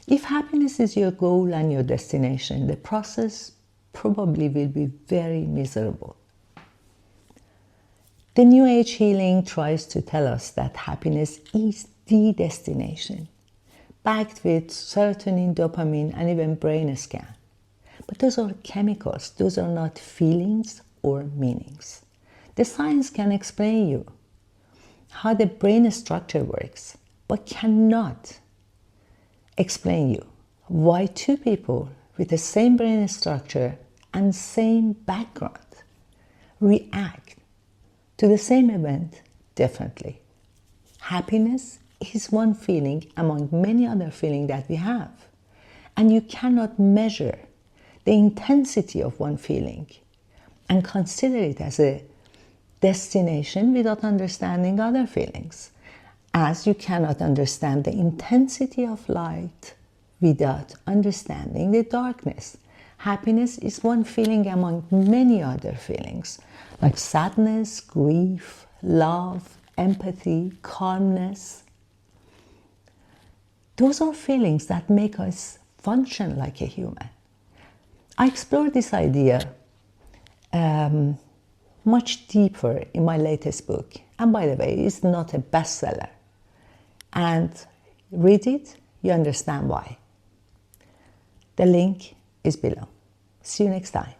If happiness is your goal and your destination, the process probably will be very miserable. The New Age healing tries to tell us that happiness is the destination, backed with serotonin, dopamine, and even brain scan. But those are chemicals, those are not feelings or meanings. The science can explain you how the brain structure works, but cannot explain you why two people with the same brain structure and same background react to the same event differently. Happiness is one feeling among many other feelings that we have. And you cannot measure the intensity of one feeling and consider it as a destination without understanding other feelings, as you cannot understand the intensity of light without understanding the darkness. Happiness is one feeling among many other feelings, like sadness, grief, love, empathy, calmness. Those are feelings that make us function like a human. I explored this idea much deeper in my latest book. And by the way, it's not a bestseller. And read it, you understand why. The link is below. See you next time.